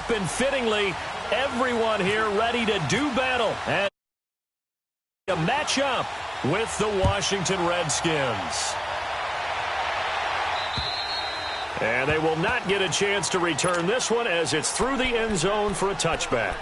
up, and fittingly, everyone here ready to do battle. And a matchup with the Washington Redskins. And they will not get a chance to return this one as it's through the end zone for a touchback.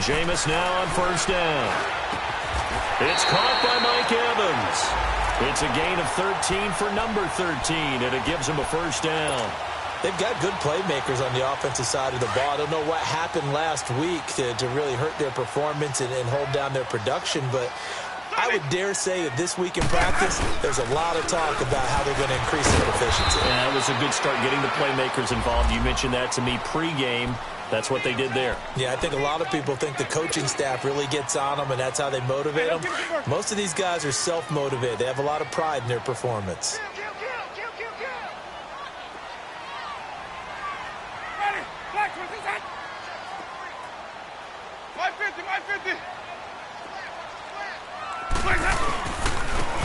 Jameis now on first down. It's caught by Mike Evans. It's a gain of 13 for number 13, and it gives him a first down. They've got good playmakers on the offensive side of the ball. I don't know what happened last week to really hurt their performance and hold down their production, but I would dare say that this week in practice, there's a lot of talk about how they're going to increase their efficiency. Yeah, it was a good start getting the playmakers involved. You mentioned that to me pregame. That's what they did there. Yeah, I think a lot of people think the coaching staff really gets on them, and that's how they motivate them. Most of these guys are self-motivated. They have a lot of pride in their performance.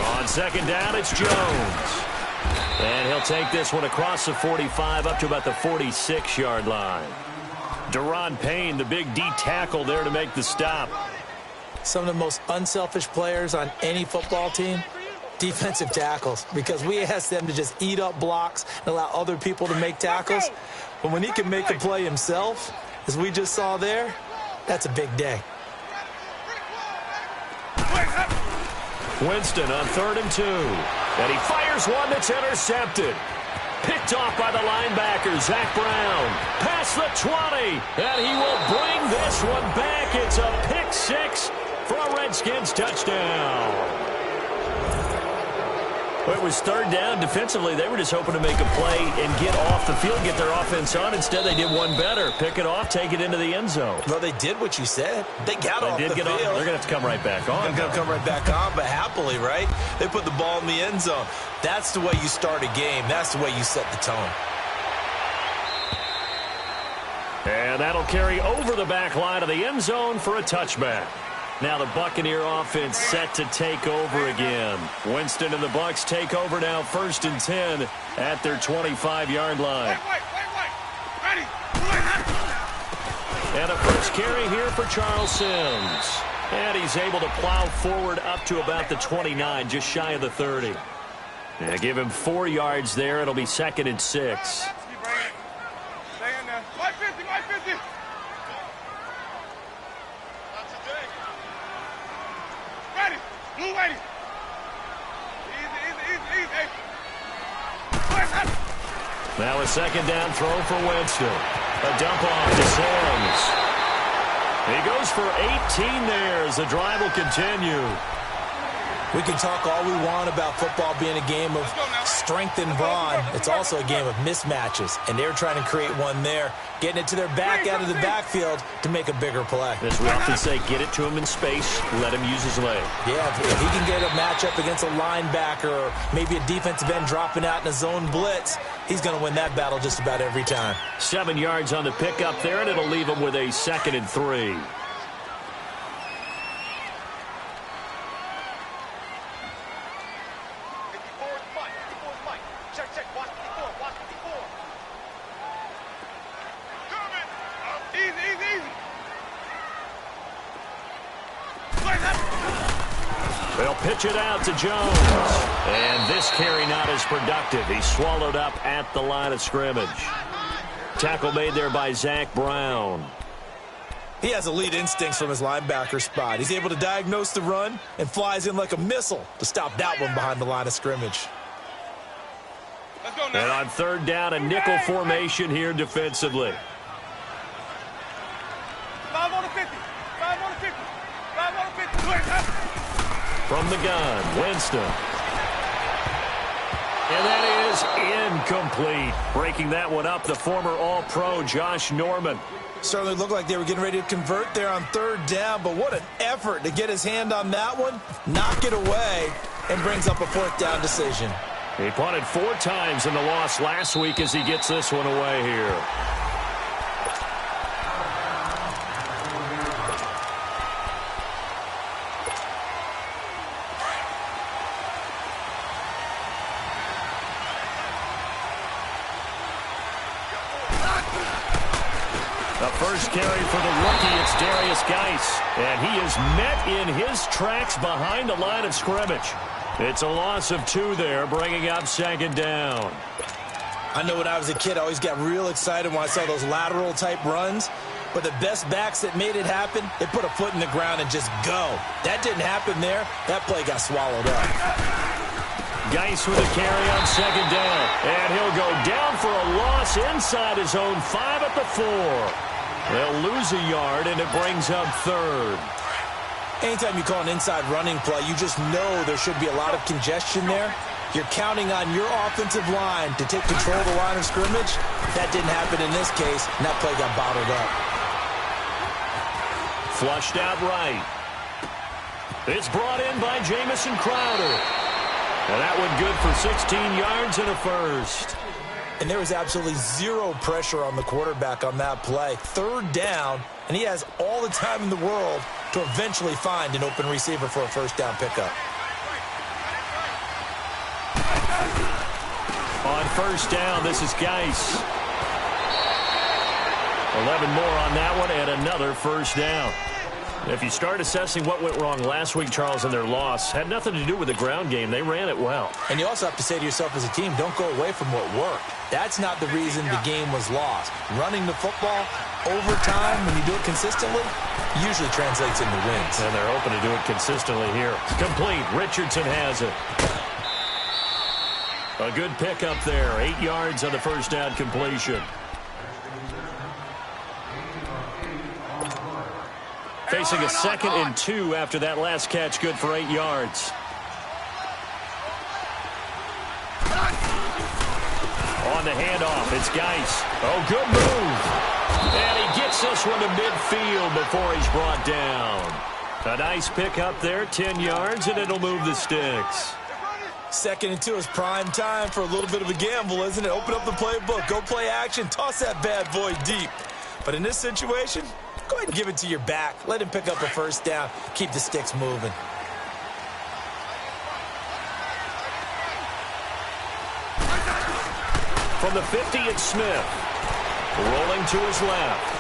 On second down, it's Jones. And he'll take this one across the 45 up to about the 46-yard line. Deron Payne, the big D tackle there to make the stop. Some of the most unselfish players on any football team, defensive tackles, because we ask them to just eat up blocks and allow other people to make tackles. But when he can make a play himself, as we just saw there, that's a big day. Winston on 3rd and 2. And he fires one that's intercepted. Picked off by the linebacker, Zach Brown. Past the 20. And he will bring this one back. It's a pick six for a Redskins touchdown. Well, it was 3rd down. Defensively, they were just hoping to make a play and get off the field, get their offense on. Instead, they did one better. Pick it off, take it into the end zone. Well, they did what you said. They got off the field. They're going to have to come right back on. They're going to come right back on, but happily, right? They put the ball in the end zone. That's the way you start a game. That's the way you set the tone. And that'll carry over the back line of the end zone for a touchback. Now the Buccaneer offense set to take over again. Winston and the Bucs take over now 1st and 10 at their 25-yard line. And a first carry here for Charles Sims. And he's able to plow forward up to about the 29, just shy of the 30. And give him 4 yards there. It'll be 2nd and 6. Now a 2nd down throw for Winston. A dump off to Sims. He goes for 18 there as the drive will continue. We can talk all we want about football being a game of strength and brawn. It's also a game of mismatches, and they're trying to create one there, getting it to their back out of the backfield to make a bigger play. As we often say, get it to him in space, let him use his leg. Yeah, if he can get a matchup against a linebacker or maybe a defensive end dropping out in a zone blitz, he's going to win that battle just about every time. 7 yards on the pickup there, and it'll leave him with a 2nd and 3. They'll pitch it out to Jones. And this carry not as productive. He's swallowed up at the line of scrimmage. Tackle made there by Zach Brown. He has elite instincts from his linebacker spot. He's able to diagnose the run and flies in like a missile to stop that one behind the line of scrimmage. And on 3rd down, a nickel formation here defensively. 5 on the 50. 5 on the 50. 5 on the 50. From the gun, Winston. And that is incomplete. Breaking that one up, the former All-Pro Josh Norman. Certainly looked like they were getting ready to convert there on 3rd down, but what an effort to get his hand on that one, knock it away, and brings up a 4th down decision. He punted 4 times in the loss last week as he gets this one away here. The first carry for the rookie, it's Darius Geis. And he is met in his tracks behind the line of scrimmage. It's a loss of 2 there, bringing up 2nd down. I know when I was a kid, I always got real excited when I saw those lateral-type runs. But the best backs that made it happen, they put a foot in the ground and just go. That didn't happen there. That play got swallowed up. Geis with a carry on 2nd down. And he'll go down for a loss inside his own 5 at the 4. They'll lose a yard, and it brings up 3rd. Anytime you call an inside running play, you just know there should be a lot of congestion there. You're counting on your offensive line to take control of the line of scrimmage. That didn't happen in this case, and that play got bottled up. Flushed out right. It's brought in by Jamison Crowder. And that one good for 16 yards and a first. And there was absolutely zero pressure on the quarterback on that play. 3rd down, and he has all the time in the world to eventually find an open receiver for a 1st down pickup. On 1st down, this is Geis. 11 more on that one, and another 1st down. If you start assessing what went wrong last week, Charles, in their loss, had nothing to do with the ground game. They ran it well. And you also have to say to yourself as a team, don't go away from what worked. That's not the reason the game was lost. Running the football over time, when you do it consistently, usually translates into wins. And they're open to do it consistently here. Complete. Richardson has it. A good pickup there. 8 yards on the 1st down completion. Facing a 2nd and 2 after that last catch, good for 8 yards. On the handoff, it's Geis. Oh, good move. And he gets this one to midfield before he's brought down. A nice pickup there, 10 yards, and it'll move the sticks. 2nd and 2 is prime time for a little bit of a gamble, isn't it? Open up the playbook, go play action, toss that bad boy deep. But in this situation, go ahead and give it to your back. Let him pick up a 1st down. Keep the sticks moving. From the 50, it's Smith. Rolling to his left.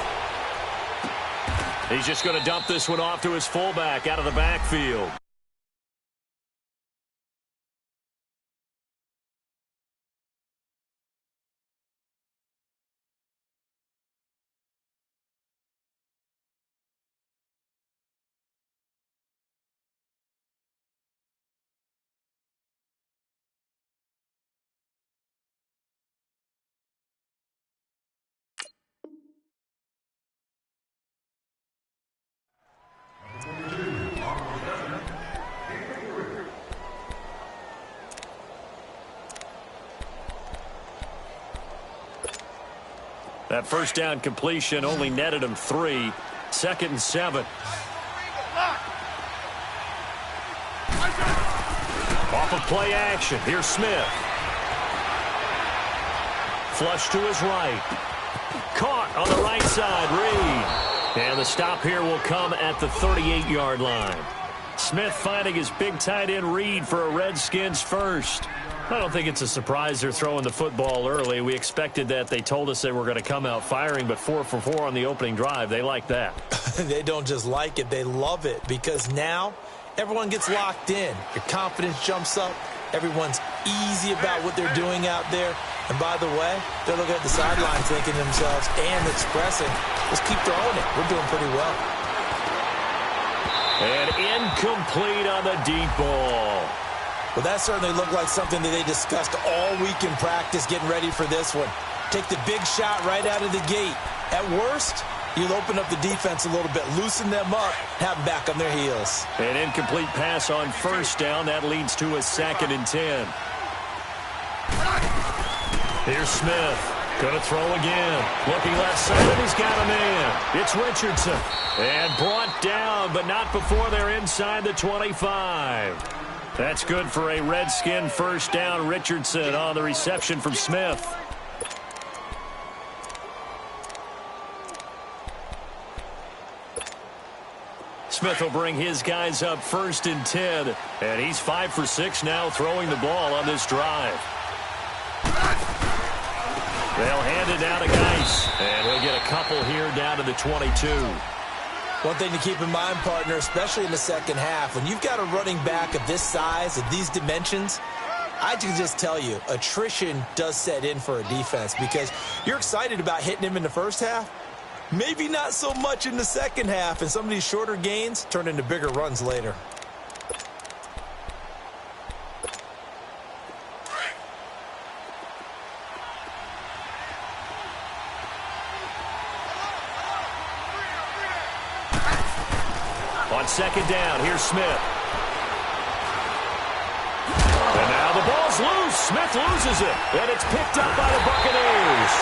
He's just going to dump this one off to his fullback out of the backfield. That 1st down completion only netted him 3. 2nd and 7. Off of play action. Here's Smith. Flush to his right. Caught on the right side. Reed. And the stop here will come at the 38-yard line. Smith finding his big tight end Reed for a Redskins first. I don't think it's a surprise they're throwing the football early. We expected that. They told us they were going to come out firing, but 4 for 4 on the opening drive. They like that. They don't just like it. They love it because now everyone gets locked in. Your confidence jumps up. Everyone's easy about what they're doing out there. And by the way, they're looking at the sideline thinking to themselves and expressing, let's keep throwing it. We're doing pretty well. And incomplete on the deep ball. Well, that certainly looked like something that they discussed all week in practice getting ready for this one. Take the big shot right out of the gate. At worst, you'll open up the defense a little bit, loosen them up, have them back on their heels. An incomplete pass on 1st down. That leads to a 2nd and 10. Here's Smith. Going to throw again. Looking left side, he's got a man. It's Richardson. And brought down, but not before they're inside the 25. That's good for a Redskin first down. Richardson on the reception from Smith. Smith will bring his guys up 1st and 10. And he's 5 for 6 now throwing the ball on this drive. They'll hand it down to Geis. And he'll get a couple here down to the 22. One thing to keep in mind, partner, especially in the second half, when you've got a running back of this size, of these dimensions, I can just tell you, attrition does set in for a defense because you're excited about hitting him in the first half. Maybe not so much in the second half, and some of these shorter gains turn into bigger runs later. On second down, here's Smith. And now the ball's loose. Smith loses it, and it's picked up by the Buccaneers.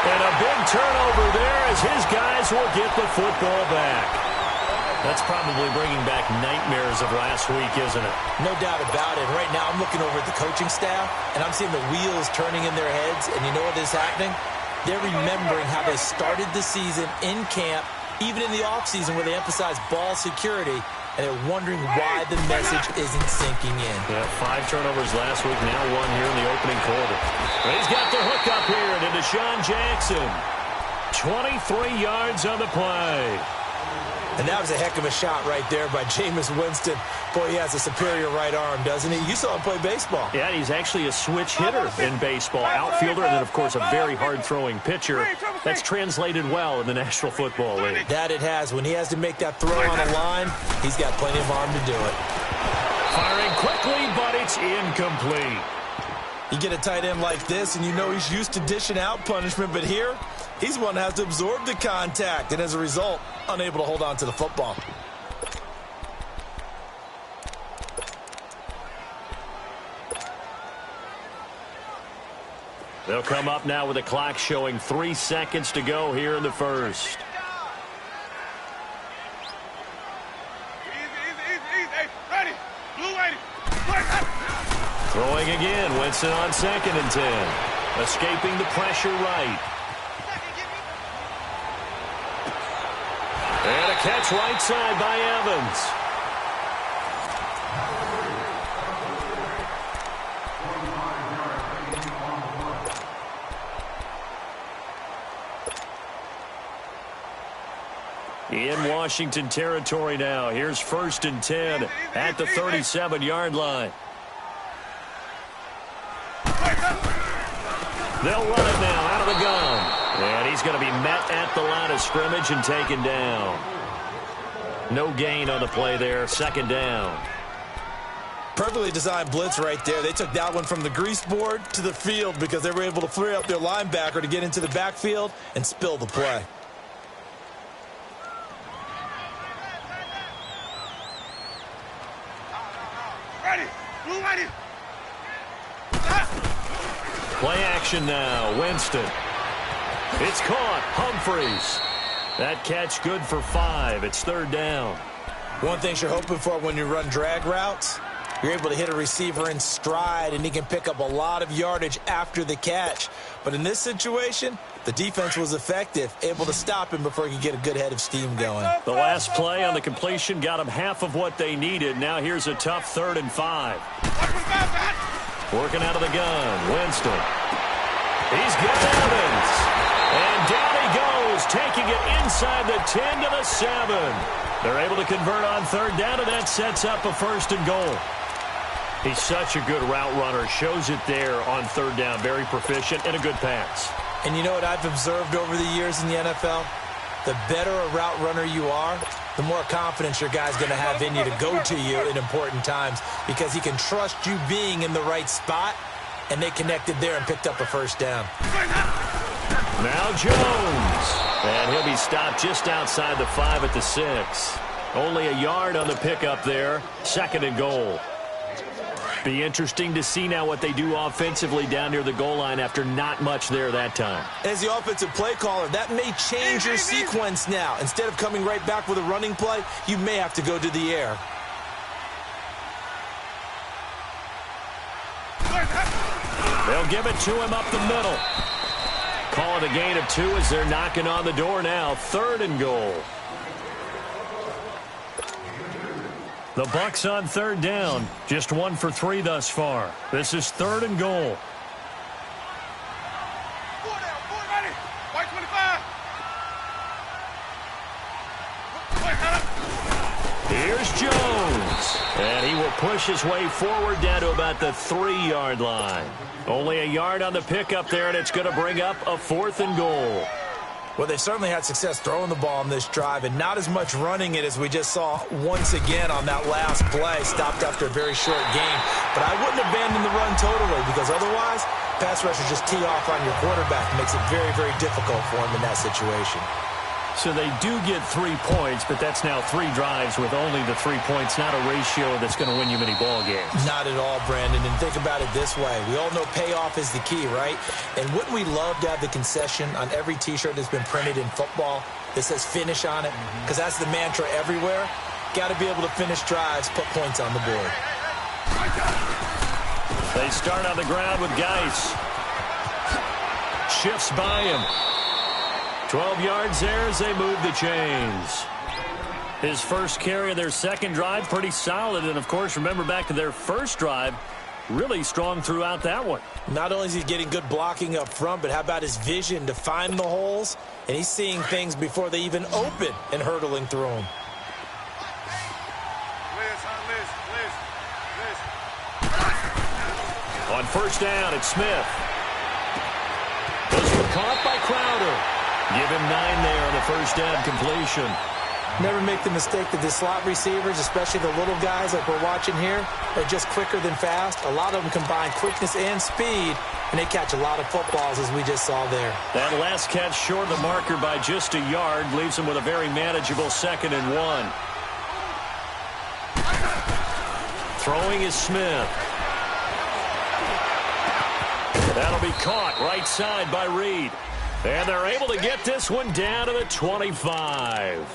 And a big turnover there as his guys will get the football back. That's probably bringing back nightmares of last week, isn't it? No doubt about it. Right now I'm looking over at the coaching staff, and I'm seeing the wheels turning in their heads, and you know what is happening? They're remembering how they started the season in camp, even in the offseason where they emphasize ball security, and they're wondering why the message isn't sinking in. Yeah, 5 turnovers last week, now 1 here in the opening quarter. But he's got the hook up here to Deshaun Jackson. 23 yards on the play. And that was a heck of a shot right there by Jameis Winston. Boy, he has a superior right arm, doesn't he? You saw him play baseball. Yeah, he's actually a switch hitter in baseball. Outfielder and then, of course, a very hard-throwing pitcher. That's translated well in the National Football League. That it has. When he has to make that throw on a line, he's got plenty of arm to do it. Firing quickly, but it's incomplete. You get a tight end like this, and you know he's used to dishing out punishment, but here, he's one that has to absorb the contact, and as a result, unable to hold on to the football. They'll come up now with a clock showing 3 seconds to go here in the first. Easy. Ready. Blue ready. Throwing again. Winston on 2nd and 10. Escaping the pressure right. And a catch right side by Evans. In Washington territory now. Here's 1st and 10 at the 37-yard line. They'll run it now out of the gun. And he's going to be met at the line of scrimmage and taken down. No gain on the play there. 2nd down. Perfectly designed blitz right there. They took that one from the grease board to the field because they were able to free up their linebacker to get into the backfield and spill the play. Ready. Blue ready. Play action now. Winston. It's caught. Humphreys. That catch good for 5. It's 3rd down. One thing you're hoping for when you run drag routes, you're able to hit a receiver in stride, and he can pick up a lot of yardage after the catch. But in this situation, the defense was effective, able to stop him before he could get a good head of steam going. The last play on the completion got him half of what they needed. Now here's a tough 3rd and 5. Working out of the gun. Winston. He's got Evans. And down he goes, taking it inside the 10 to the 7. They're able to convert on 3rd down, and that sets up a 1st and goal. He's such a good route runner. Shows it there on 3rd down. Very proficient and a good pass. And you know what I've observed over the years in the NFL? The better a route runner you are, the more confidence your guy's going to have in you to go to you in important times because he can trust you being in the right spot, and they connected there and picked up a 1st down. Now Jones. And he'll be stopped just outside the 5 at the 6. Only a yard on the pickup there. 2nd and goal. Be interesting to see now what they do offensively down near the goal line after not much there that time. As the offensive play caller, that may change your sequence now. Instead of coming right back with a running play, you may have to go to the air. They'll give it to him up the middle. Call it a gain of 2 as they're knocking on the door now. 3rd and goal. The Bucs on 3rd down. Just 1 for 3 thus far. This is 3rd and goal. Here's Jones. And he will push his way forward down to about the 3-yard line. Only a yard on the pickup there, and it's going to bring up a 4th and goal. Well, they've certainly had success throwing the ball on this drive, and not as much running it as we just saw once again on that last play, stopped after a very short game. But I wouldn't abandon the run totally, because otherwise, pass rushers just tee off on your quarterback. It makes it very, very difficult for him in that situation. So they do get 3 points, but that's now 3 drives with only the 3 points, not a ratio that's going to win you many ball games. Not at all, Brandon. And think about it this way. We all know payoff is the key, right? And wouldn't we love to have the concession on every T-shirt that's been printed in football that says finish on it? Because that's the mantra everywhere. Got to be able to finish drives, put points on the board. They start on the ground with Geis. Shifts by him. 12 yards there as they move the chains. His first carry of their second drive, pretty solid. And, of course, remember back to their first drive, really strong throughout that one. Not only is he getting good blocking up front, but how about his vision to find the holes? And he's seeing things before they even open and hurdling through them. On first down, it's Smith. This one caught by Crowder. Give him 9 there on the first down completion. Never make the mistake that the slot receivers, especially the little guys like we're watching here, are just quicker than fast. A lot of them combine quickness and speed, and they catch a lot of footballs, as we just saw there. That last catch short of the marker by just a yard leaves him with a very manageable 2nd and 1. Throwing is Smith. That'll be caught right side by Reed. And they're able to get this one down to the 25.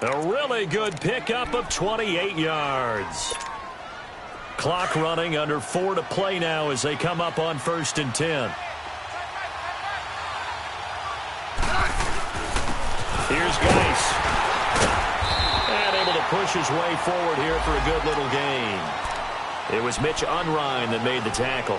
A really good pickup of 28 yards. Clock running, under 4 to play now as they come up on 1st and 10. Here's Geis. And able to push his way forward here for a good little gain. It was Mitch Unrein that made the tackle.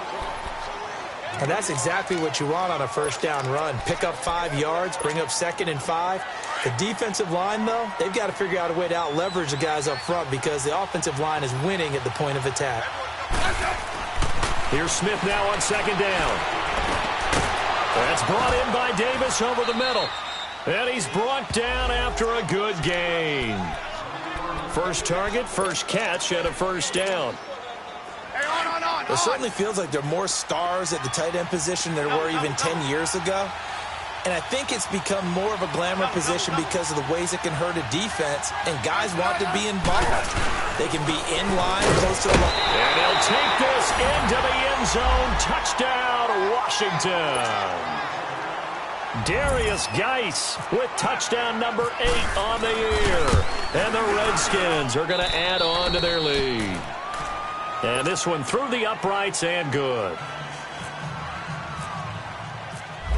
And that's exactly what you want on a first down run. Pick up 5 yards, bring up 2nd and 5. The defensive line, though, they've got to figure out a way to out-leverage the guys up front because the offensive line is winning at the point of attack. Here's Smith now on 2nd down. That's brought in by Davis over the middle. And he's brought down after a good gain. First target, first catch at a first down. It certainly feels like there are more stars at the tight end position than there were even 10 years ago. And I think it's become more of a glamour position because of the ways it can hurt a defense, and guys want to be involved. They can be in line, close to the line. And they'll take this into the end zone. Touchdown, Washington. Darius Geis with touchdown number 8 on the year. And the Redskins are going to add on to their lead. And this one through the uprights and good.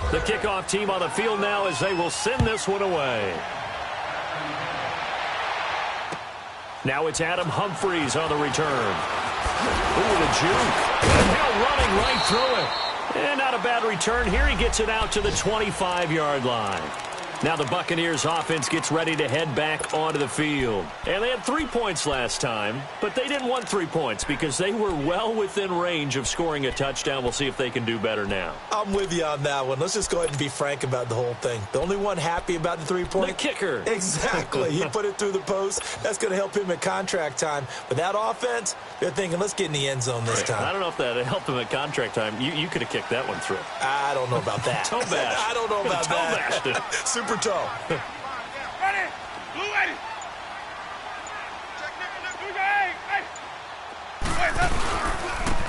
The kickoff team on the field now as they will send this one away. Now it's Adam Humphries on the return. Ooh, the juke. And now running right through it. And not a bad return here. He gets it out to the 25-yard line. Now the Buccaneers offense gets ready to head back onto the field. And they had 3 points last time, but they didn't want 3 points because they were well within range of scoring a touchdown. We'll see if they can do better now. I'm with you on that one. Let's just go ahead and be frank about the whole thing. The only one happy about the 3-point? The kicker. Exactly. He put it through the post. That's going to help him at contract time. But that offense, they're thinking, let's get in the end zone this time. I don't know if that helped him at contract time. You could have kicked that one through. I don't know about that. Toe bash. I don't know about that. Toe bashed it. Super toe. Ready? Blue ready.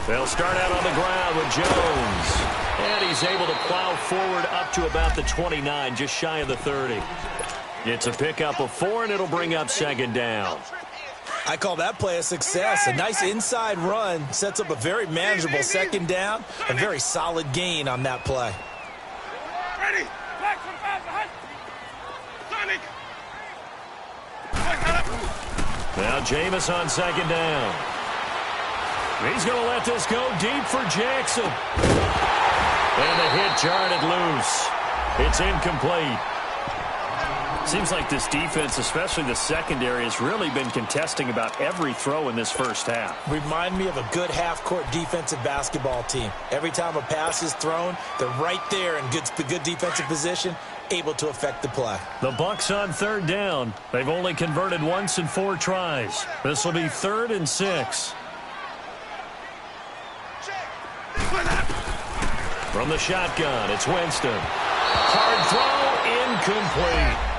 They'll start out on the ground with Jones. And he's able to plow forward up to about the 29, just shy of the 30. It's a pickup of 4, and it'll bring up 2nd down. I call that play a success. A nice inside run sets up a very manageable second down. A very solid gain on that play. Ready. Back from behind. Sonic. Now Jameis on second down. He's going to let this go deep for Jackson. And the hit jarred it loose. It's incomplete. Seems like this defense, especially the secondary, has really been contesting about every throw in this first half. Remind me of a good half-court defensive basketball team. Every time a pass is thrown, they're right there in good defensive position, able to affect the play. The Bucs on third down. They've only converted once in 4 tries. This will be 3rd and 6. From the shotgun, it's Winston. Hard throw, incomplete.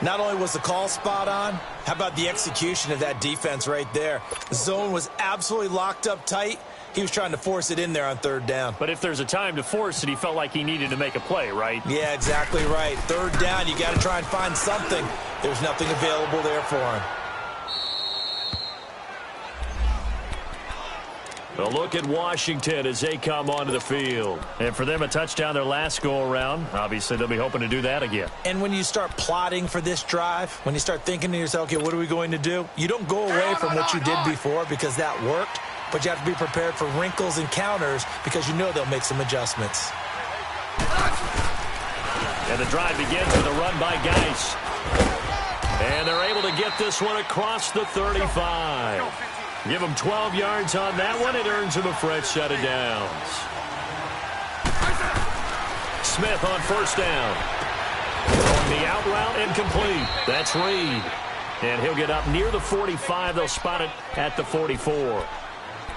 Not only was the call spot on, how about the execution of that defense right there? The zone was absolutely locked up tight. He was trying to force it in there on third down. But if there's a time to force it, he felt like he needed to make a play, right? Yeah, exactly right. Third down, you got to try and find something. There's nothing available there for him. A look at Washington as they come onto the field. And for them, a touchdown their last go-around. Obviously, they'll be hoping to do that again. And when you start plotting for this drive, when you start thinking to yourself, okay, what are we going to do? You don't go away from what you did before because that worked, but you have to be prepared for wrinkles and counters because you know they'll make some adjustments. And the drive begins with a run by Geis. And they're able to get this one across the 35. Give him 12 yards on that one. It earns him a fresh set of downs. Smith on first down. Throwing the out route incomplete. That's Reed. And he'll get up near the 45. They'll spot it at the 44.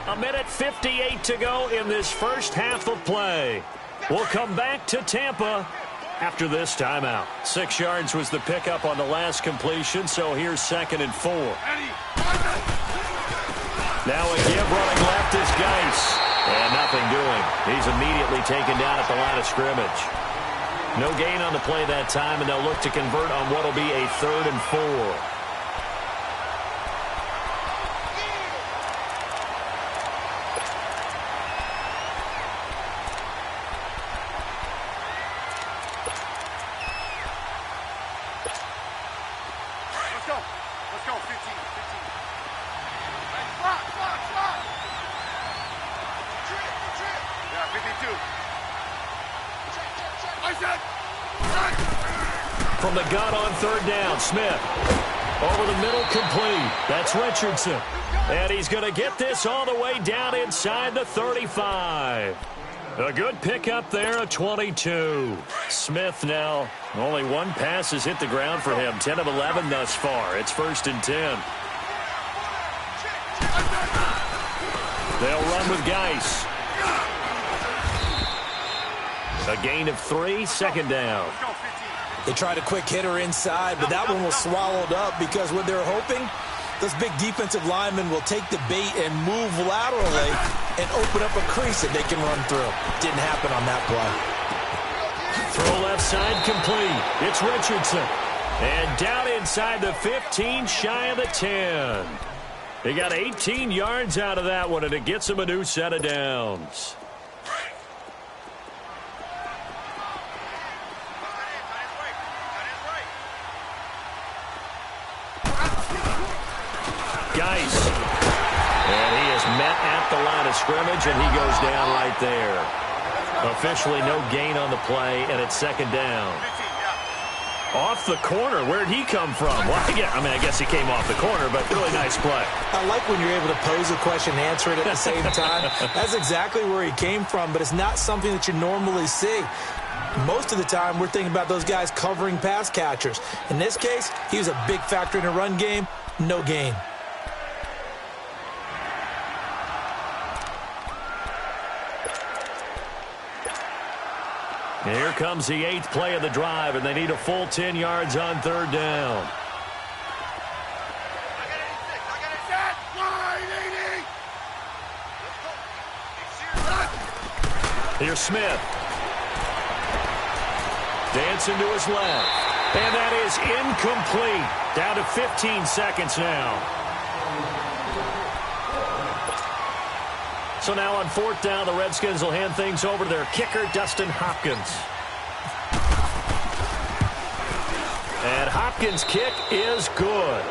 1:58 to go in this first half of play. We'll come back to Tampa after this timeout. 6 yards was the pickup on the last completion, so here's 2nd and 4. Now a give running left is Geis. And nothing doing. He's immediately taken down at the line of scrimmage. No gain on the play that time, and they'll look to convert on what will be a 3rd and 4. Let's go, 15. Yeah, 52. From the gun on third down, Smith. Over the middle, complete. That's Richardson. And he's going to get this all the way down inside the 35. A good pickup there, a 22. Smith now, only one pass has hit the ground for him. 10 of 11 thus far. It's 1st and 10. They'll run with Geis. A gain of 3, 2nd down. They tried a quick hitter inside, but that one was swallowed up because what they're hoping, those big defensive linemen will take the bait and move laterally and open up a crease that they can run through. Didn't happen on that play. Throw left side complete. It's Richardson. And down inside the 15, shy of the 10. They got 18 yards out of that one, and it gets them a new set of downs. Geis. And he is met at the line of scrimmage, and he goes down right there. Officially no gain on the play, and it's 2nd down. Off the corner. Where'd he come from? Well, I guess he came off the corner, but really nice play. I like when you're able to pose a question and answer it at the same time. That's exactly where he came from, but it's not something that you normally see. Most of the time, we're thinking about those guys covering pass catchers. In this case, he was a big factor in the run game. No gain. Here comes the 8th play of the drive, and they need a full 10 yards on 3rd down. Here's Smith. Dancing to his left. And that is incomplete. Down to 15 seconds now. So now on 4th down, the Redskins will hand things over to their kicker, Dustin Hopkins. And Hopkins' kick is good.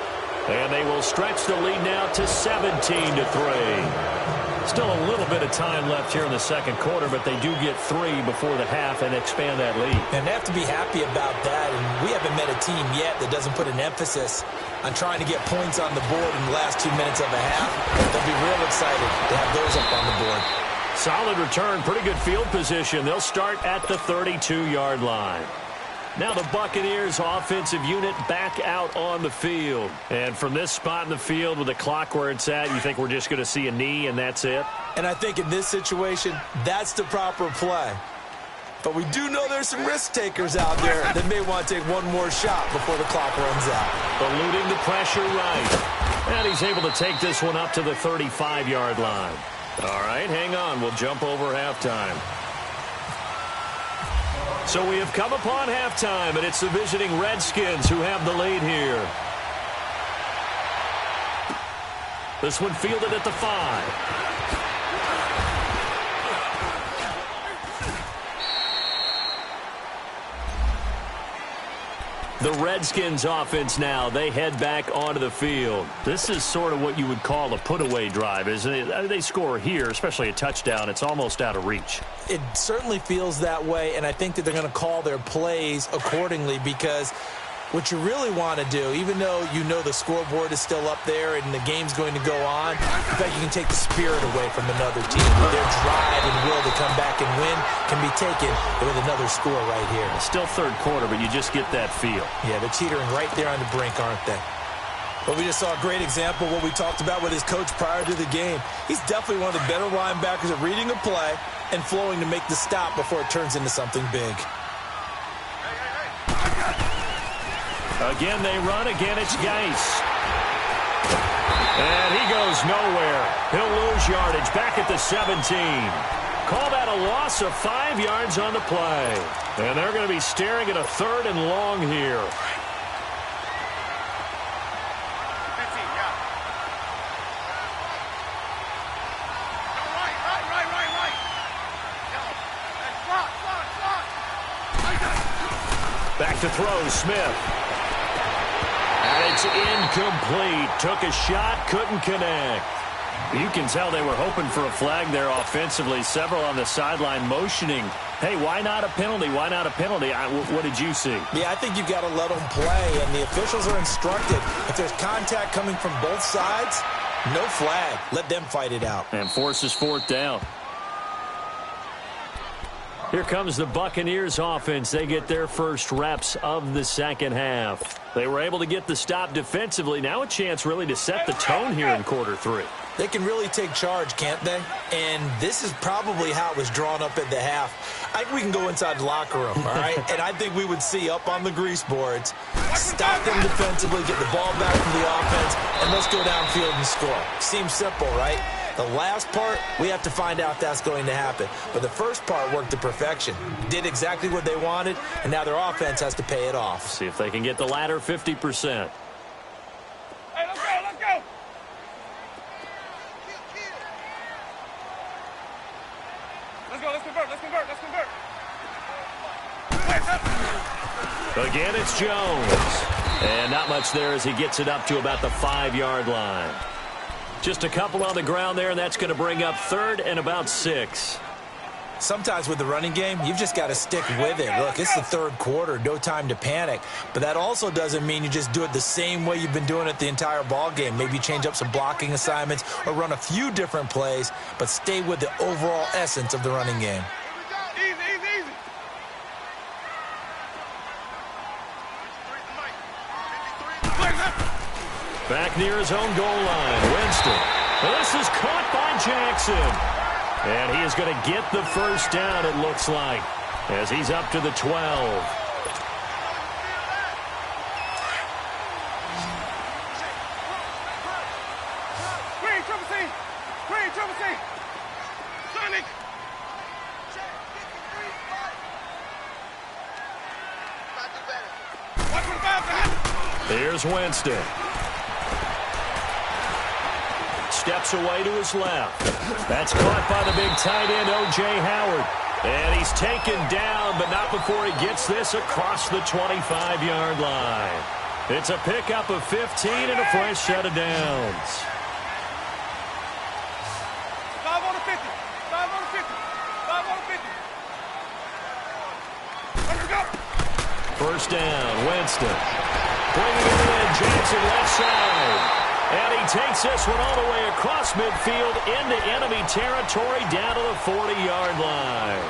And they will stretch the lead now to 17-3. Still a little bit of time left here in the second quarter, but they do get 3 before the half and expand that lead. And they have to be happy about that. And we haven't met a team yet that doesn't put an emphasis on trying to get points on the board in the last 2 minutes of a half. They'll be real excited to have those up on the board. Solid return, pretty good field position. They'll start at the 32-yard line. Now the Buccaneers offensive unit back out on the field. And from this spot in the field with the clock where it's at, you think we're just going to see a knee and that's it? And I think in this situation, that's the proper play. But we do know there's some risk takers out there that may want to take one more shot before the clock runs out. Eluding the pressure right. And he's able to take this one up to the 35-yard line. All right, hang on. We'll jump over halftime. So we have come upon halftime, and it's the visiting Redskins who have the lead here. This one fielded at the 5. The Redskins offense now, they head back onto the field. This is sort of what you would call a put-away drive, isn't it? They score here, especially a touchdown. It's almost out of reach. It certainly feels that way, and I think that they're going to call their plays accordingly because what you really want to do, even though you know the scoreboard is still up there and the game's going to go on, in fact, you can take the spirit away from another team. Their drive and will to come back and win can be taken with another score right here. It's still third quarter, but you just get that feel. Yeah, they're teetering right there on the brink, aren't they? But we just saw a great example of what we talked about with his coach prior to the game. He's definitely one of the better linebackers at reading a play and flowing to make the stop before it turns into something big. Again, they run. Again, it's Geis. And he goes nowhere. He'll lose yardage back at the 17. Call that a loss of 5 yards on the play. And they're going to be staring at a 3rd and long here. Back to throw, Smith. And it's incomplete. Took a shot, couldn't connect. You can tell they were hoping for a flag there offensively. Several on the sideline motioning. Hey, why not a penalty? Why not a penalty? What did you see? Yeah, I think you've got to let them play, and the officials are instructed. If there's contact coming from both sides, no flag. Let them fight it out. And forces 4th down. Here comes the Buccaneers offense. They get their first reps of the second half. They were able to get the stop defensively. Now a chance really to set the tone here in quarter 3. They can really take charge, can't they? And this is probably how it was drawn up at the half. I think we can go inside the locker room, all right? And I think we would see up on the grease boards, stop them defensively, get the ball back from the offense, and let's go downfield and score. Seems simple, right? The last part, we have to find out if that's going to happen. But the first part worked to perfection. Did exactly what they wanted, and now their offense has to pay it off. See if they can get the latter 50%. Hey, let's go, let's go! Let's go, let's convert, let's convert, let's convert. Again, it's Jones. And not much there as he gets it up to about the 5-yard line. Just a couple on the ground there, and that's going to bring up 3rd and about 6. Sometimes with the running game, you've just got to stick with it. Look, it's the third quarter, no time to panic. But that also doesn't mean you just do it the same way you've been doing it the entire ball game. Maybe change up some blocking assignments or run a few different plays, but stay with the overall essence of the running game. Easy, easy, easy. Back near his own goal line, Winston. Well, this is caught by Jackson. And he is going to get the first down, it looks like, as he's up to the 12. Green, triple C. Green, triple C. Sonic. Watch for the 5. Here's Winston. steps away to his left. That's caught by the big tight end, O.J. Howard. And he's taken down, but not before he gets this across the 25-yard line. It's a pickup of 15 and a fresh set of downs. 5 on the 50. 5 on the 50. 5 on the 50. Let's go. First down, Winston. Bringing it in, Jackson left side. And he takes this one all the way across midfield into enemy territory down to the 40-yard line.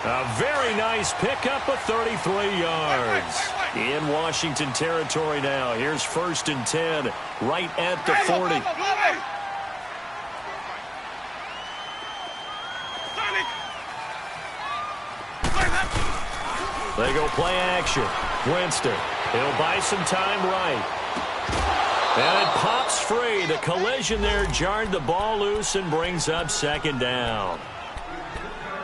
A very nice pickup of 33 yards. In Washington territory now. Here's 1st and 10 right at the 40. They go play action. Winston. He'll buy some time right. And it pops free. The collision there jarred the ball loose and brings up 2nd down.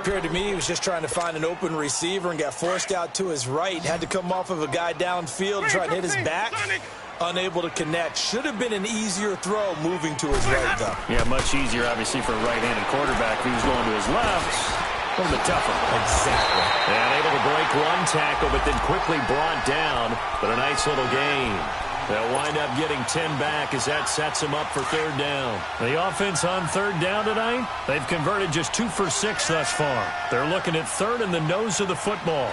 Appeared to me he was just trying to find an open receiver and got forced out to his right. Had to come off of a guy downfield and try to hit his back. Unable to connect. Should have been an easier throw moving to his right, though. Yeah, much easier, obviously, for a right-handed quarterback. If he was going to his left, a little bit tougher. Exactly. And able to break one tackle, but then quickly brought down. But a nice little gain. They'll wind up getting 10 back as that sets him up for 3rd down. The offense on 3rd down tonight, they've converted just 2 for 6 thus far. They're looking at 3rd in the nose of the football.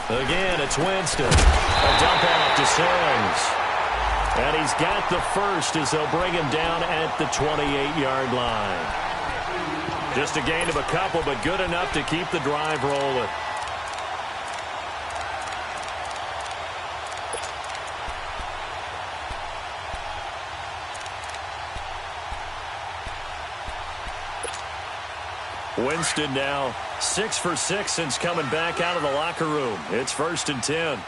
Again, it's Winston. A dump off to Sings. And he's got the first as they'll bring him down at the 28-yard line. Just a gain of a couple, but good enough to keep the drive rolling. Winston now 6 for 6 since coming back out of the locker room. It's 1st and 10.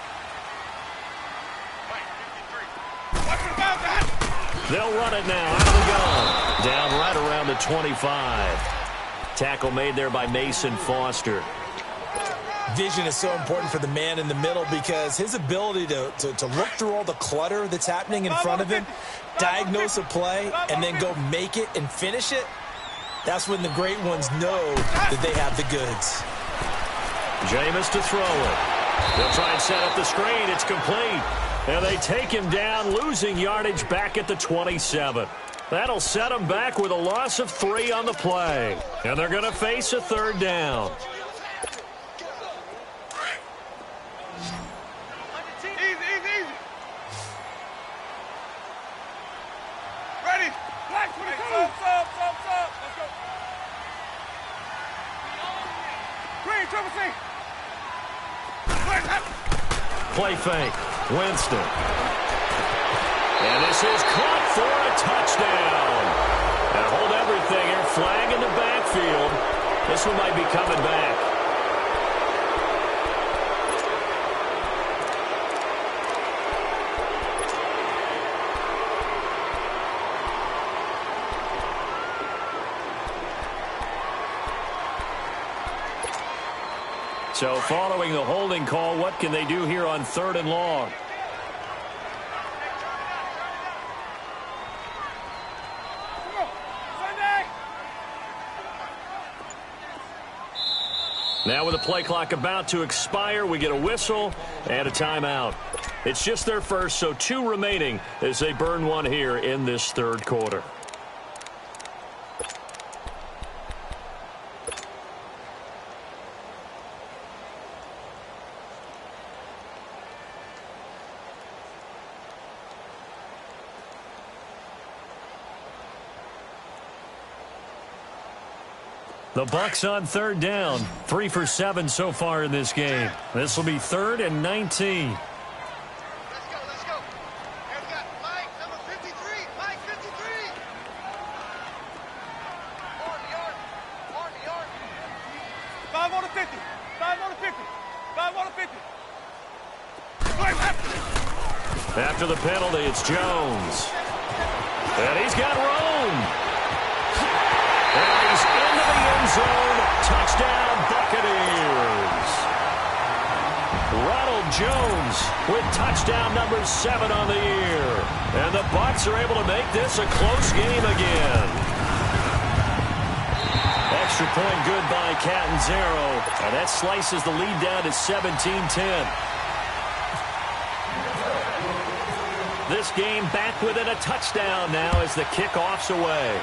They'll run it now out of the gun. Down right around the 25. Tackle made there by Mason Foster. Vision is so important for the man in the middle because his ability to look through all the clutter that's happening in front of him, diagnose a play, and then go make it and finish it, that's when the great ones know that they have the goods. Jameis to throw it. They'll try and set up the screen. It's complete. And they take him down, losing yardage back at the 27. That'll set them back with a loss of 3 on the play. And they're going to face a 3rd down. Easy. Ready. Black 22. Sub. Let's go. Green, triple C. Play fake. Winston. And this is caught for a touchdown. And hold everything here. Flag in the backfield. This one might be coming back. So following the holding call, what can they do here on 3rd and long? Now with the play clock about to expire, we get a whistle and a timeout. It's just their first, so 2 remaining as they burn one here in this 3rd quarter. The Bucs on 3rd down. 3 for 7 so far in this game. This will be 3rd and 19. Let's go. And we got Mike, number 53. Mike, 53. Yard. 5 on the 50. 5 on the 50. 5 on the 50. After the penalty, it's Jones. And he's got room. And he's into the end zone. Touchdown, Buccaneers. Ronald Jones with touchdown number 7 on the year. And the Bucs are able to make this a close game again. Extra point good by Catanzaro. And that slices the lead down to 17-10. This game back within a touchdown now as the kickoff's away.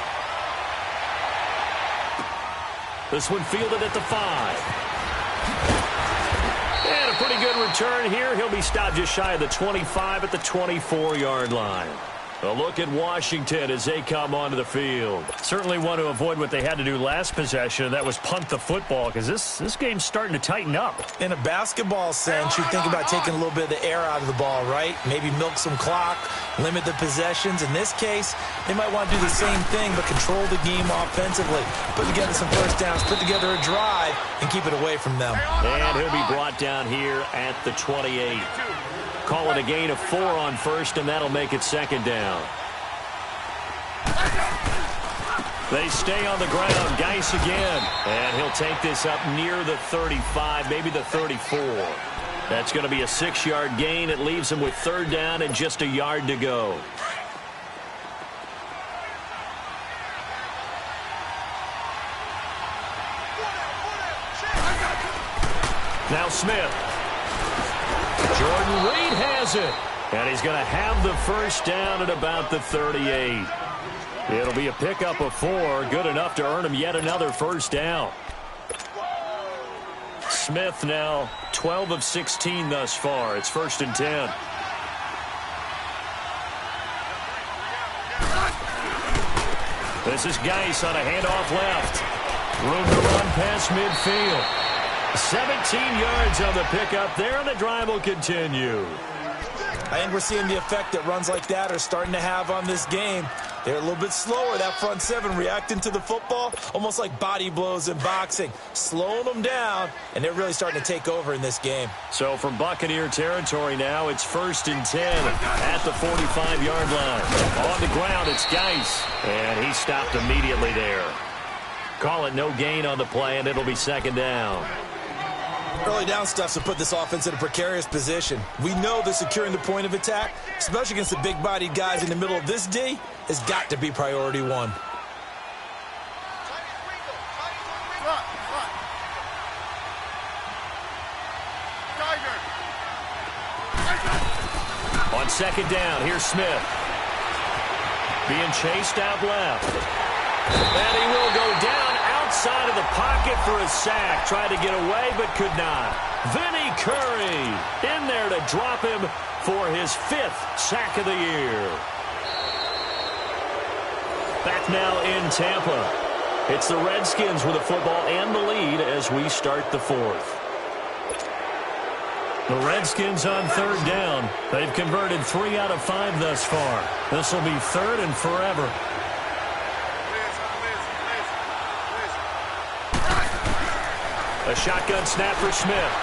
This one fielded at the 5. And a pretty good return here. He'll be stopped just shy of the 25 at the 24-yard line. A look at Washington as they come onto the field. Certainly want to avoid what they had to do last possession. That was punt the football, because this game's starting to tighten up. In a basketball sense, you think about taking a little bit of the air out of the ball, right? Maybe milk some clock, limit the possessions. In this case, they might want to do the same thing, but control the game offensively. Put together some first downs, put together a drive, and keep it away from them. And he'll be brought down here at the 28. Call it a gain of 4 on first, and that'll make it second down. They stay on the ground. Geis again. And he'll take this up near the 35, maybe the 34. That's going to be a 6-yard gain. It leaves him with third down and just a yard to go. Now Smith. Jordan Reed has it. And he's going to have the first down at about the 38. It'll be a pickup of 4. Good enough to earn him yet another first down. Smith now 12 of 16 thus far. It's 1st and 10. This is Geis on a handoff left. Room to run past midfield. 17 yards on the pickup there, and the drive will continue. I think we're seeing the effect that runs like that are starting to have on this game. They're a little bit slower, that front 7, reacting to the football, almost like body blows in boxing, slowing them down, and they're really starting to take over in this game. So from Buccaneer territory now, it's 1st and 10 at the 45-yard line. On the ground, it's Geis, and he stopped immediately there. Call it no gain on the play, and it'll be second down. Early down stuff to put this offense in a precarious position. We know that securing the point of attack, especially against the big-bodied guys in the middle of this D, has got to be priority 1. On second down, here's Smith. Being chased out left. And he will go down outside of the pocket for a sack. Tried to get away, but could not. Vinny Curry in there to drop him for his 5th sack of the year. Back now in Tampa. It's the Redskins with the football and the lead as we start the 4th. The Redskins on third down. They've converted 3 out of 5 thus far. This will be 3rd and forever. A shotgun snap for Smith.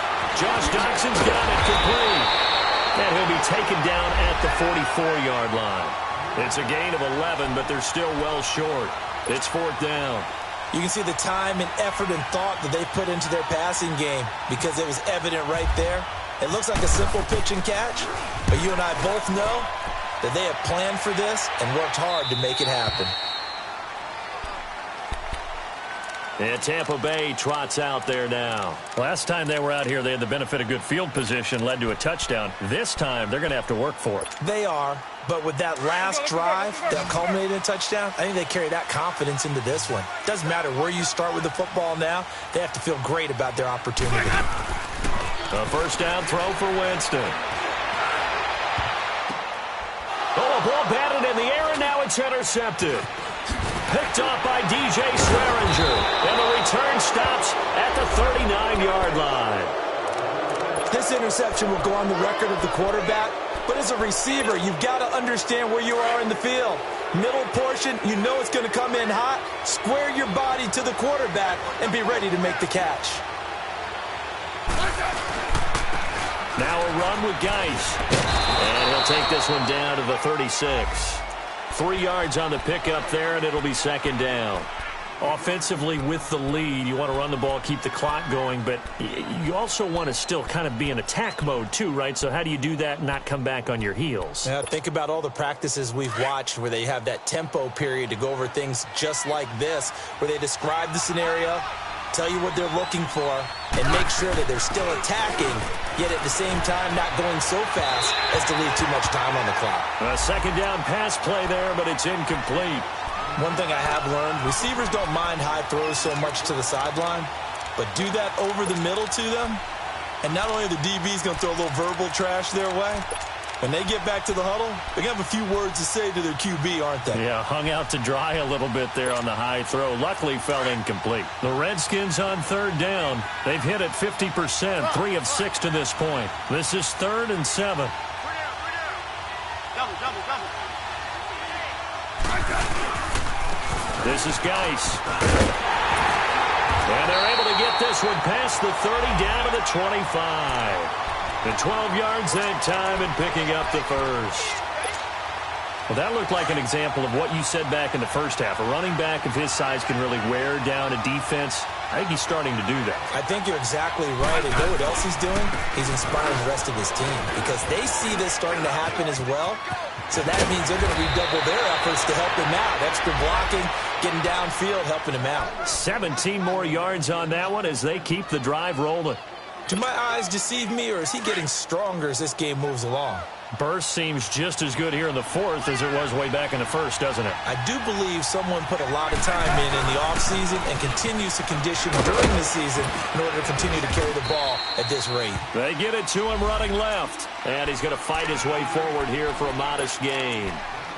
Josh Doxson's got it complete. And he'll be taken down at the 44-yard line. It's a gain of 11, but they're still well short. It's 4th down. You can see the time and effort and thought that they put into their passing game because it was evident right there. It looks like a simple pitch and catch, but you and I both know that they have planned for this and worked hard to make it happen. And Tampa Bay trots out there now. Last time they were out here, they had the benefit of good field position, led to a touchdown. This time, they're going to have to work for it. They are, but with that last drive that culminated in a touchdown, I think they carry that confidence into this one. Doesn't matter where you start with the football now, they have to feel great about their opportunity. A first down throw for Winston. Oh, a ball batted in the air, and now it's intercepted. Picked off by DJ Swearinger. And the return stops at the 39-yard line. This interception will go on the record of the quarterback, but as a receiver, you've got to understand where you are in the field. Middle portion, you know it's going to come in hot. Square your body to the quarterback and be ready to make the catch. Now a run with Geis. And he'll take this one down to the 36. 3 yards on the pickup there, and it'll be second down. Offensively with the lead, you want to run the ball, keep the clock going, but you also want to still kind of be in attack mode too, right? So how do you do that and not come back on your heels? Yeah, think about all the practices we've watched where they have that tempo period to go over things just like this, where they describe the scenario, tell you what they're looking for, and make sure that they're still attacking, yet at the same time not going so fast as to leave too much time on the clock. A second down pass play there, but it's incomplete. One thing I have learned, receivers don't mind high throws so much to the sideline, but do that over the middle to them, and not only are the DBs going to throw a little verbal trash their way, when they get back to the huddle, they're going to have a few words to say to their QB, aren't they? Yeah, hung out to dry a little bit there on the high throw. Luckily fell incomplete. The Redskins on third down. They've hit it 50%, 3 of 6 to this point. This is 3rd and 7. Double. This is Geis. And they're able to get this one past the 30 down to the 25. The 12 yards that time and picking up the first. Well, that looked like an example of what you said back in the first half. A running back of his size can really wear down a defense. I think he's starting to do that. I think you're exactly right. And you know what else he's doing? He's inspiring the rest of his team because they see this starting to happen as well. So that means they're going to redouble their efforts to help him out. Extra blocking, getting downfield, helping him out. 17 more yards on that one as they keep the drive rolling. Do my eyes deceive me, or is he getting stronger as this game moves along? Burst seems just as good here in the fourth as it was way back in the first, doesn't it? I do believe someone put a lot of time in the offseason and continues to condition during the season in order to continue to carry the ball at this rate. They get it to him running left, and he's going to fight his way forward here for a modest gain.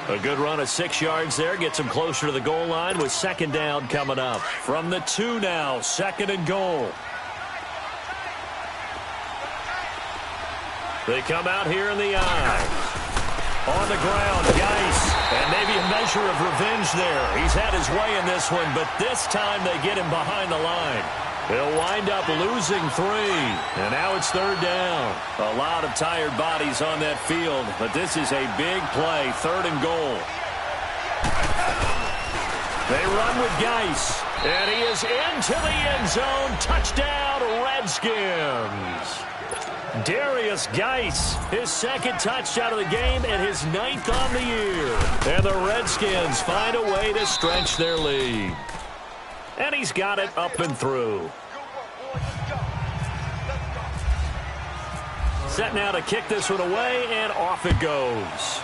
A good run of 6 yards there gets him closer to the goal line with second down coming up. From the 2 now, 2nd and goal. They come out here in the eye. On the ground, Geis. And maybe a measure of revenge there. He's had his way in this one, but this time they get him behind the line. He'll wind up losing 3. And now it's 3rd down. A lot of tired bodies on that field, but this is a big play. 3rd and goal. They run with Geis. And he is into the end zone. Touchdown, Redskins. Darius Geis, his 2nd touchdown of the game and his 9th on the year. And the Redskins find a way to stretch their lead. And he's got it up and through. Set now to kick this one away, and off it goes.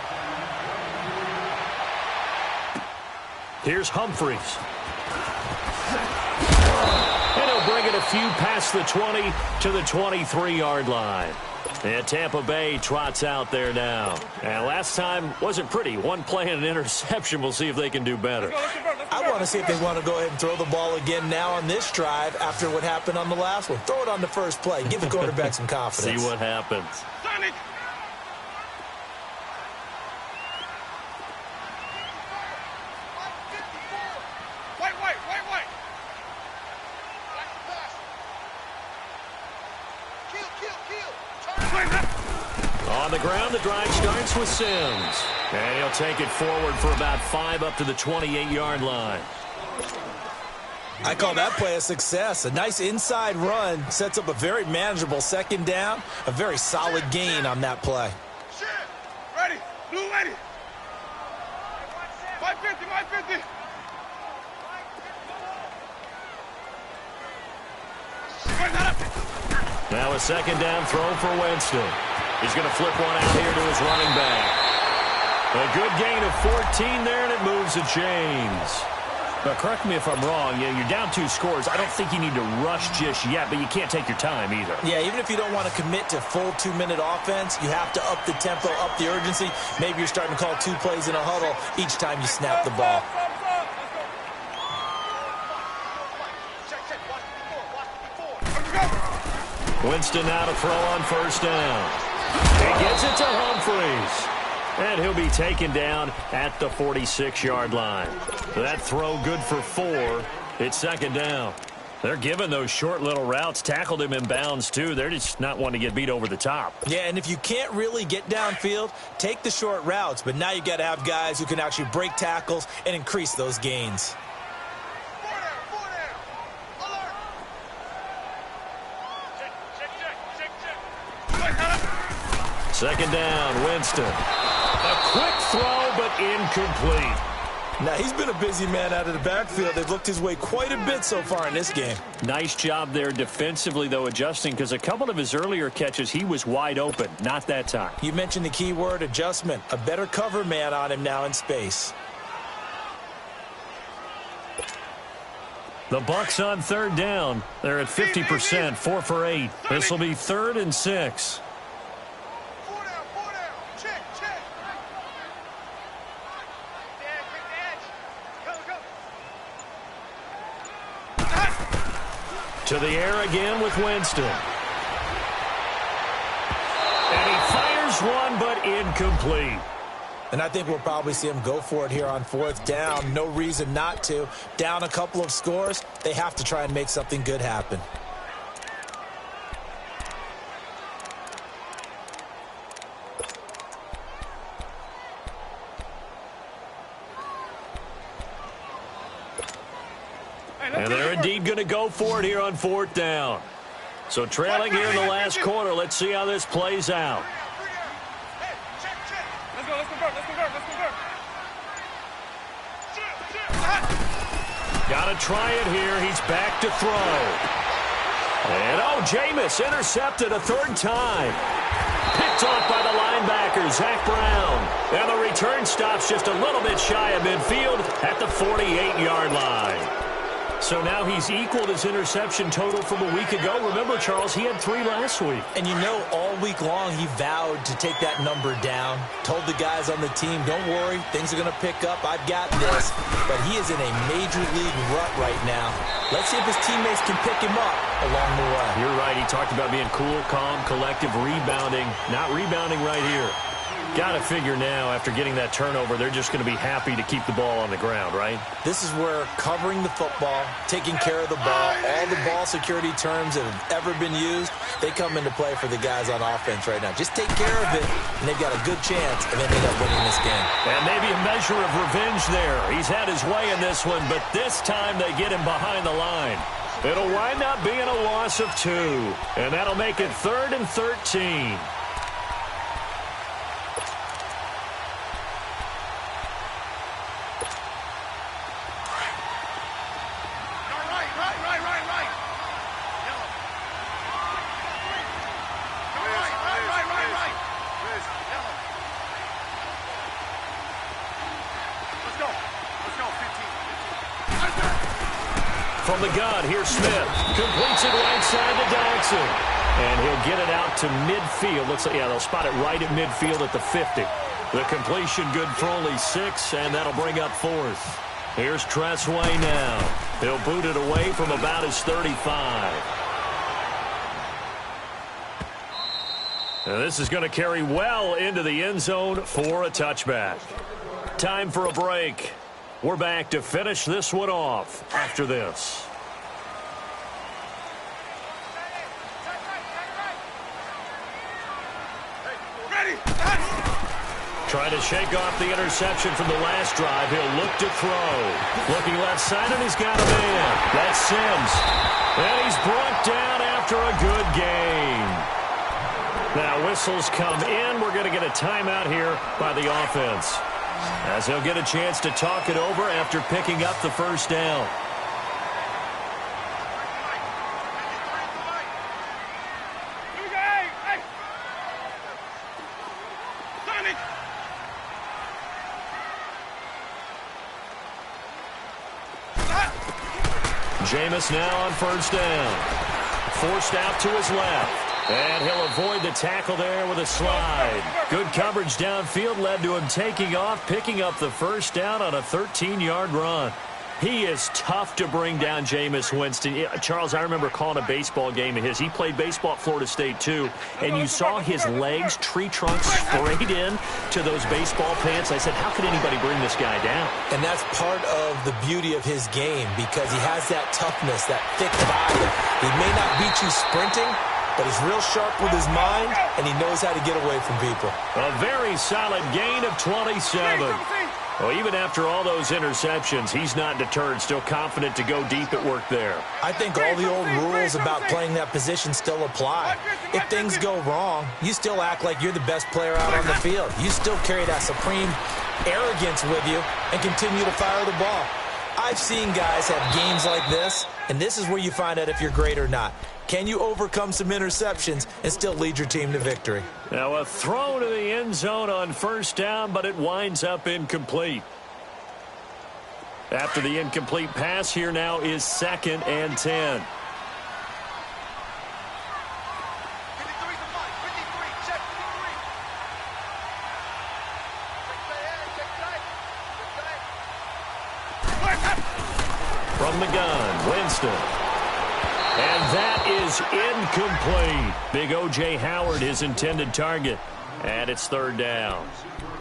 Here's Humphries. Bring it a few past the 20 to the 23-yard line. And Tampa Bay trots out there now. And last time wasn't pretty. One play and an interception. We'll see if they can do better. I want to see if they want to go ahead and throw the ball again now on this drive after what happened on the last one. Throw it on the first play. Give the quarterback some confidence. See what happens. Sonic. On the ground, the drive starts with Sims. And he'll take it forward for about 5 up to the 28-yard line. I call that play a success. A nice inside run sets up a very manageable 2nd down. A very solid gain on that play. Shit. Ready. Blue ready. 550. Now a 2nd down throw for Winston. He's going to flip one out here to his running back. A good gain of 14 there, and it moves the chains. Now, correct me if I'm wrong. Yeah, you're down 2 scores. I don't think you need to rush just yet, but you can't take your time either. Yeah, even if you don't want to commit to full 2-minute offense, you have to up the tempo, up the urgency. Maybe you're starting to call 2 plays in a huddle each time you snap the ball. Winston now to throw on 1st down. He gets it to Humphries. And he'll be taken down at the 46-yard line. That throw good for 4. It's 2nd down. They're giving those short little routes. Tackled him in bounds, too. They're just not wanting to get beat over the top. Yeah, and if you can't really get downfield, take the short routes. But now you got to have guys who can actually break tackles and increase those gains. Second down, Winston. A quick throw, but incomplete. Now, he's been a busy man out of the backfield. They've looked his way quite a bit so far in this game. Nice job there defensively, though, adjusting, because a couple of his earlier catches, he was wide open. Not that time. You mentioned the key word, adjustment. A better cover man on him now in space. The Bucs on third down. They're at 50%, 4 for 8. This will be 3rd and 6. Four down. Check. Go. To the air again with Winston. And he fires one, but incomplete. And I think we'll probably see him go for it here on 4th down. No reason not to. Down a couple of scores, they have to try and make something good happen. And they're indeed going to go for it here on 4th down. So trailing here in the last quarter. Let's see how this plays out. Got to try it here. He's back to throw. And, Jameis intercepted a 3rd time. Picked off by the linebacker, Zach Brown. And the return stops just a little bit shy of midfield at the 48-yard line. So now he's equaled his interception total from a week ago. Remember, Charles, he had 3 last week. And all week long he vowed to take that number down. Told the guys on the team, don't worry, things are going to pick up. I've got this. But he is in a major league rut right now. Let's see if his teammates can pick him up along the way. You're right. He talked about being cool, calm, collective, rebounding. Not rebounding right here. Got to figure now, after getting that turnover, they're just going to be happy to keep the ball on the ground, right? This is where covering the football, taking care of the ball, all the ball security terms that have ever been used, they come into play for the guys on offense right now. Just take care of it, and they've got a good chance of ending up winning this game. And maybe a measure of revenge there. He's had his way in this one, but this time they get him behind the line. It'll wind up being a loss of 2, and that'll make it 3rd and 13. From the gun, here's Smith. Completes it right side to Dodson. And he'll get it out to midfield. Looks like, they'll spot it right at midfield at the 50. The completion good for only 6, and that'll bring up 4th. Here's Tressway now. He'll boot it away from about his 35. Now this is going to carry well into the end zone for a touchback. Time for a break. We're back to finish this one off after this. Trying to shake off the interception from the last drive. He'll look to throw. Looking left side, and he's got a man. That's Sims. And he's brought down after a good game. Now whistles come in. We're going to get a timeout here by the offense, as he'll get a chance to talk it over after picking up the 1st down. Jameis now on 1st down. Forced out to his left. And he'll avoid the tackle there with a slide. Good coverage downfield led to him taking off, picking up the 1st down on a 13-yard run. He is tough to bring down, Jameis Winston. Charles, I remember calling a baseball game of his. He played baseball at Florida State, too. And you saw his legs, tree trunks, sprayed in to those baseball pants. I said, how could anybody bring this guy down? And that's part of the beauty of his game, because he has that toughness, that thick body. He may not beat you sprinting, but he's real sharp with his mind, and he knows how to get away from people. A very solid gain of 27. Well, even after all those interceptions, he's not deterred, still confident to go deep at work there. I think all the old rules about playing that position still apply. If things go wrong, you still act like you're the best player out on the field. You still carry that supreme arrogance with you and continue to fire the ball. I've seen guys have games like this, and this is where you find out if you're great or not. Can you overcome some interceptions and still lead your team to victory? Now a throw to the end zone on first down, but it winds up incomplete. After the incomplete pass, here now is 2nd and 10. From the gun, Winston. And that is incomplete. Big O.J. Howard, his intended target. And it's 3rd down.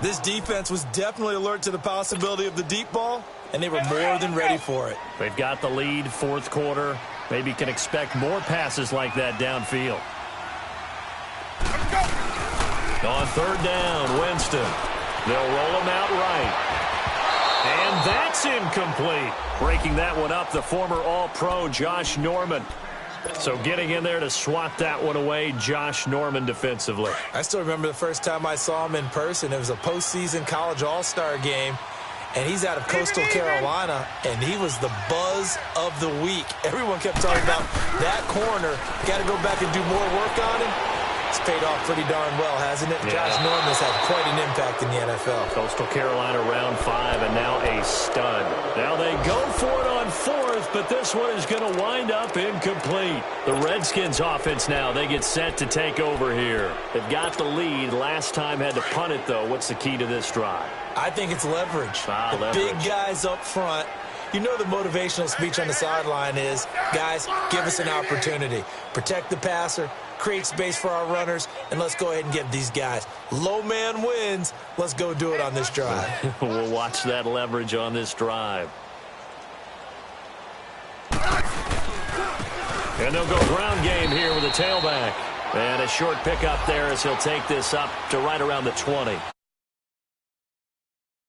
This defense was definitely alert to the possibility of the deep ball, and they were more than ready for it. They've got the lead, 4th quarter. Maybe can expect more passes like that downfield. On 3rd down, Winston. They'll roll him out right. And that's incomplete. Breaking that one up, the former All-Pro Josh Norman. So getting in there to swat that one away, Josh Norman defensively. I still remember the first time I saw him in person. It was a postseason college all-star game, and he's out of Coastal Carolina, and he was the buzz of the week. Everyone kept talking about that corner. Got to go back and do more work on him. It's paid off pretty darn well, hasn't it? Yeah. Josh Norman's had quite an impact in the NFL. Coastal Carolina round 5 and now a stud. Now they go for it on 4th, but this one is going to wind up incomplete. The Redskins offense now, they get set to take over here. They've got the lead. Last time had to punt it, though. What's the key to this drive? I think it's leverage. Leverage. Big guys up front. You know the motivational speech on the sideline is, guys, give us an opportunity. Protect the passer, create space for our runners, and let's go ahead and get these guys. Low man wins. Let's go do it on this drive. We'll watch that leverage on this drive. And they'll go ground game here with a tailback. And a short pickup there as he'll take this up to right around the 20.